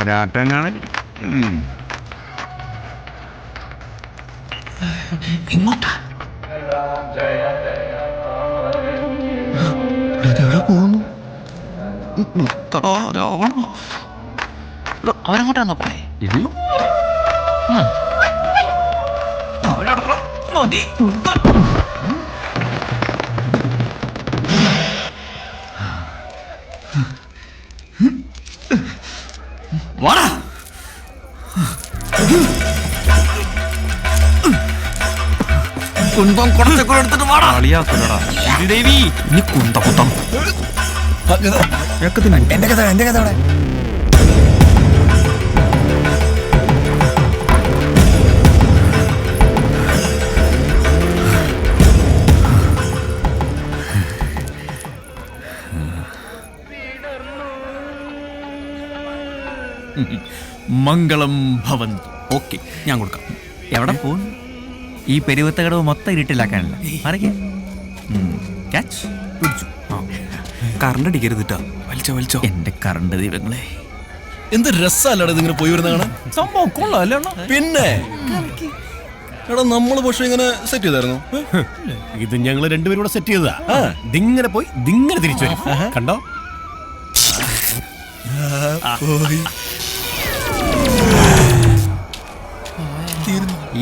ഒരാട്ടങ്ങാണ്. ഇങ്ങോട്ടാ എവിടെ പോകുന്നു? അവരങ്ങോട്ടാണോ പോയെ? മതി. വാടാ. കുന്തം കുറച്ചൊക്കെ എടുത്തിട്ട് വാടാ. കളിയാക്കലടാ ദേവി. നീ കുന്തം എന്റെ കഥ അവിടെ. മംഗളം ഭവന്തു. ഓക്കെ, ഞാൻ കൊടുക്കാം. എവിടെ പോകും? ഈ പെരുവത്ത കടവ് മൊത്തം ഇരുട്ടിലാക്കാനല്ല. കറണ്ട് അടിക്കരുതിട്ടാ. വലിച്ചോ എന്റെ കറണ്ട് ദൈവങ്ങളെ. എന്ത് രസമല്ലാണ് ഇതിങ്ങനെ പോയി വരുന്ന കാണാൻ. സംഭവം കൊള്ളാല്ലേ? പിന്നെ എടാ, നമ്മള് പക്ഷെ ഇങ്ങനെ സെറ്റ് ചെയ്തായിരുന്നു. ഇത് ഞങ്ങള് രണ്ടുപേരും കൂടെ സെറ്റ് ചെയ്തതാ. ദിങ്ങനെ പോയി ദിങ്ങനെ തിരിച്ചു വരും. കണ്ടോ?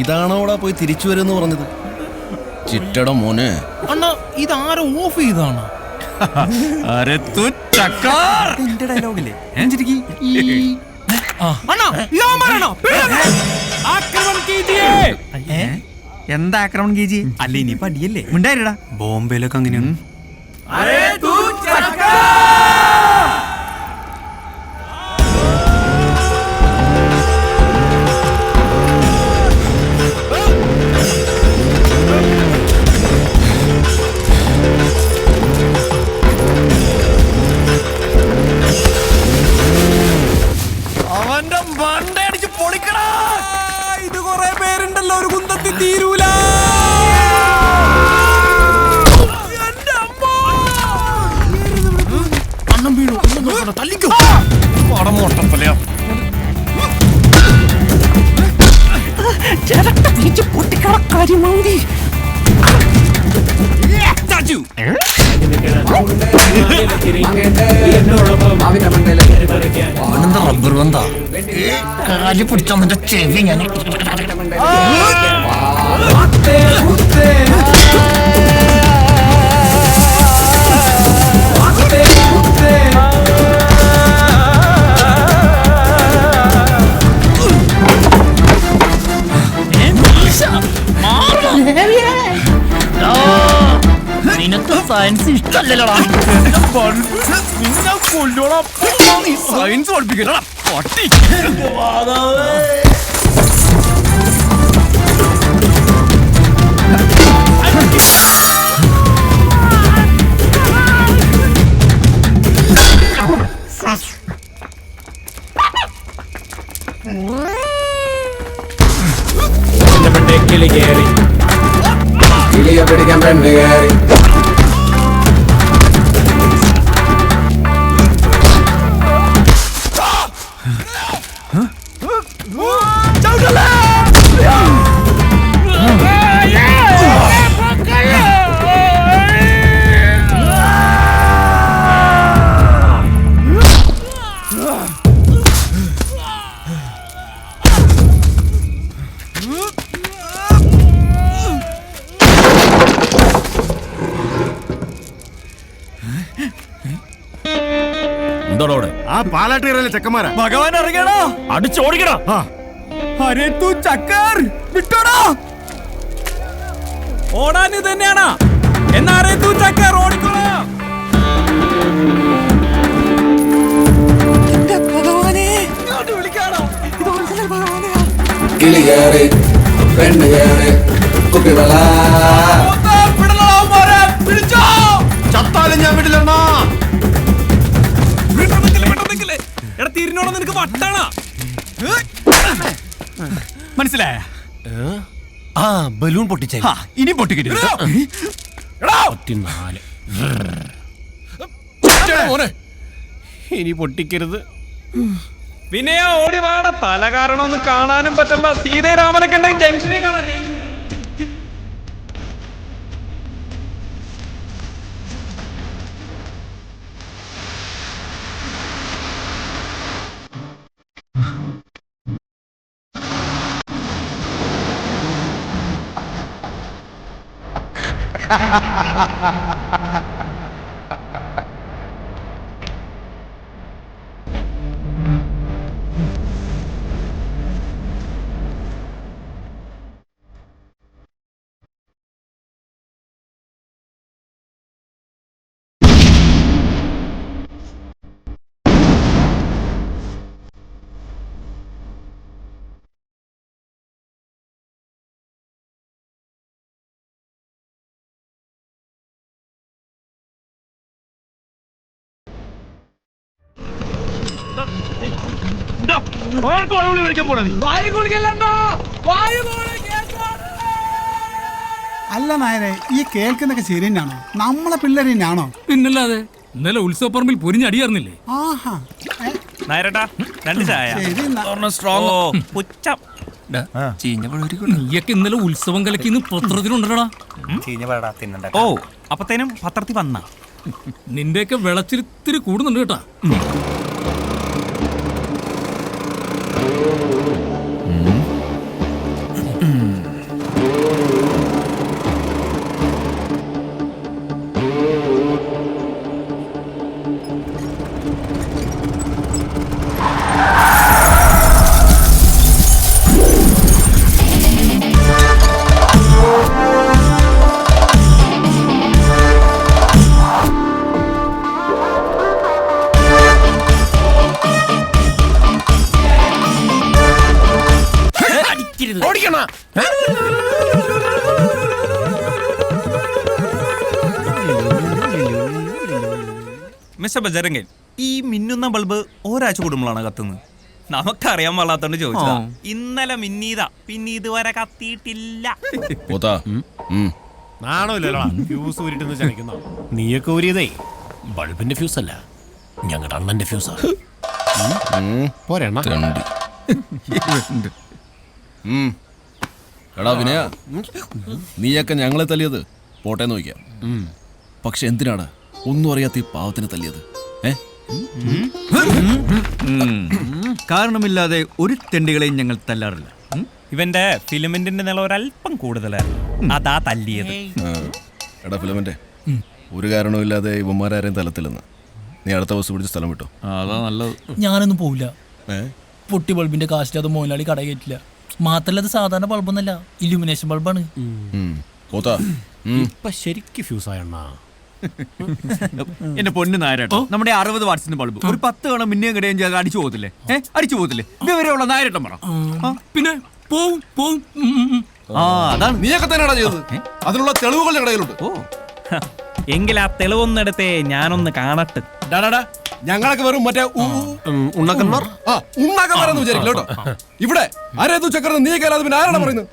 ഇതാണോ അവിടെ പോയി തിരിച്ചു വരുമെന്ന് പറഞ്ഞത്? ചിറ്റട മോനെ. അണ്ണാ, ഇതാരോ ഓഫ് ചെയ്താണ്. ഡയലോഗില്ലേ? എന്താ ആക്രമണം കീജി? അല്ല, ഇനി പടിയല്ലേ ഉണ്ടായിരടാ. ബോംബെയിലൊക്കെ അങ്ങനെയാണ്. അവന്റെ മണ്ടയടിച്ച് പൊളിക്കടാ. ഇത് കൊറേ പേരുണ്ടല്ലോ, ഒരു കുന്തത്തിൽ തീരൂല. അണ്ണം വീണു. തല്ലിക്കോ. പടമോട്ടപ്പല്ലയാ. റബ്ബർ ബന്ധാ കാലി പിടിച്ചോന്നിട്ട് ചെവി ഞാൻ. നിനക്ക് സയൻസ് ഇഷ്ടല്ലല്ലോടാ. സയൻസ് പഠിപ്പിക്കണ പട്ടി. കിളി കയറി കിളിയെ പിടിക്കാൻ പെണ്ണ് കയറി. ആ പാലാട്ടിലെ ചെക്കന്മാരാ. ഭഗവാൻ ഇറങ്ങിയടാ. അടിച്ചോടിക്കടാ. അരേ തൂ ചക്കർ വിട്ടോടാ. ഓടാൻ ഇത് തന്നെയാണ്. എന്നാ അരേ തൂ ചക്കർ ഓടിക്കോളാം. ഭഗവാനെ വിളിക്കാണോ? ഇത് ഭഗവാനെ കിളി കയറി പെണ്ണ് കയറി കുപ്പിവള ചത്താലും ഞാൻ വിടില്ലണ്ണാ. തിരിഞ്ഞോളം നിനക്ക് വട്ടാണാ മനസ്സിലായ? ആ ബലൂൺ പൊട്ടിച്ചേ ഇനി പൊട്ടിക്കിട്ടി. 4 ഇനി പൊട്ടിക്കരുത്. വിനയ ഓടി വാട തല കാരണം ഒന്നും കാണാനും പറ്റില്ല. സീതരാമനൊക്കെ ഉണ്ടെങ്കിൽ ജംഗ്ഷനിൽ കാണാൻ. അല്ല നായരെ, ഈ കേൾക്കുന്നൊക്കെ ശരി തന്നെയാണോ? നമ്മളെ പിള്ളേർ തന്നെയാണോ? പിന്നല്ലാതെ ഇന്നലെ ഉത്സവപ്പറമ്പിൽ പൊരിഞ്ഞടിയായിരുന്നില്ലേ? ആഹാ, നായരട്ടാ 2 ചായ. ശരി എന്നാ. ഓ പുച്ഛം. നീയൊക്കെ ഇന്നലെ ഉത്സവം കലക്കിന്ന് പത്രത്തിലുണ്ടല്ലോടാ. ഓ അപ്പത്തേനും പത്രത്തിൽ വന്ന നിന്റെയൊക്കെ വിളച്ചിരിത്തിരി കൂടുന്നുണ്ട് കേട്ടാ. മിസ്റ്റർ ബജരംഗൻ, ഈ മിന്നുന്ന ബൾബ് ഒരാഴ്ച കൂടുമ്പോഴാണ് കത്തുന്നത്. നമുക്കറിയാൻ പാടാത്തോണ്ട് ചോദിച്ചതാ. ഇന്നലെ മിന്നീതാ, പിന്നെ ഇതുവരെ കത്തിയിട്ടില്ല. നാണോ ഫ്യൂസ് ഊരിട്ടെന്ന് ചണിക്കുന്ന നീയൊക്കെ ഊരിയതേ ബൾബിന്റെ ഫ്യൂസ് അല്ല, ഞങ്ങളുടെ അണ്ണന്റെ ഫ്യൂസാ. പോരെണ്ണ എടാ വിനയ, നീയൊക്കെ ഞങ്ങളെ തല്ലിയത് പോട്ടെ നോക്കാം. പക്ഷെ എന്തിനാടാ ഒന്നും അറിയാത്ത ഈ പാവത്തിനെ തല്ലിയത്? കാരണമില്ലാതെ ഒരു തെണ്ടികളെയും ഞങ്ങൾ തല്ലാറില്ല. ഇവന്റെ ഫിലിമെന്റിന്റെ നില ഒരല്പം കൂടുതലായിരുന്നു, അതാ തല്ലിയത്. എടാ ഫിലമെന്റെ, ഒരു കാരണവുമില്ലാതെ ഇവന്മാരാരെയും തലത്തില്ലെന്ന്. നീ അടുത്ത ബസ് പിടിച്ച് സ്ഥലം വിട്ടോ. അതാ നല്ലത്. ഞാനൊന്നും പോവില്ല. പൊട്ടി ബൾബിന്റെ കാശിൽ അത് മോഹൻലാലി കട കയറ്റില്ല. മാത്രല്ല അത് സാധാരണ ബൾബൊന്നല്ല, ഇല്യൂമിനേഷൻ ബൾബാണ്. ഇപ്പൊ ശരിക്ക് ഫ്യൂസായ അണ്ണാ. എന്റെ പൊന്നു നായരട്ടോ, നമ്മുടെ 60 വാട്സിന്റെ ബൾബ് ഒരു 10 തവണ മിന്നിയും കിടയും ചെയ്ത് അടിച്ചു പോകത്തില്ലേ? അടിച്ചു പോകത്തില്ലേ? ഇതുവരെയുള്ള നായരട്ടം പറ. പിന്നെ പോവും പോവും. ആ അതാണ് നീയൊക്കെ തന്നെയാടാ ചെയ്തത്. അതിനുള്ള തെളിവുകൾ ഞങ്ങളുടെ കയ്യിലുണ്ട്. ഓ എങ്കിൽ ആ തെളിവൊന്നെടുത്തേ ഞാനൊന്ന് കാണട്ടെ. ഞങ്ങളൊക്കെ വെറും മറ്റേ ഉണ്ണക്കന്മാർ ഉണ്ണാക്കന്മാരെന്ന് വിചാരിക്കില്ല കേട്ടോ. ഇവിടെ ആരേതു ചക്രം നീ കേരളത്തിൽ പിന്നെ ആരാണ് പറയുന്നത്?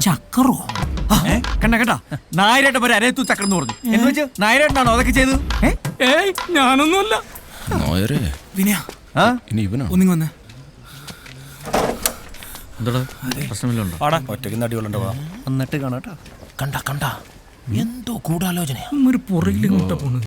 ചക്കറോ? കണ്ട കേട്ടാ, നായരേട്ടൻ ഒരു അരയത്തു ചക്രം എന്ന് പറഞ്ഞു. എന്ന് വെച്ച് നായരേട്ടനാണോ അതൊക്കെ ചെയ്തത്? ഏയ് ഞാനൊന്നുമല്ല. വിനയ ഇനി ഇവനാ ഒന്നിങ്ങി വന്നേ. പ്രശ്നമില്ലുണ്ടോ? ഒറ്റയ്ക്ക് നടികളുണ്ടോ? എന്നിട്ട് കാണാട്ടാ. കണ്ട എന്തോ ഗൂഢാലോചനയാ. ഒരു പുറകിൽ ഇങ്ങോട്ടാ പോണത്.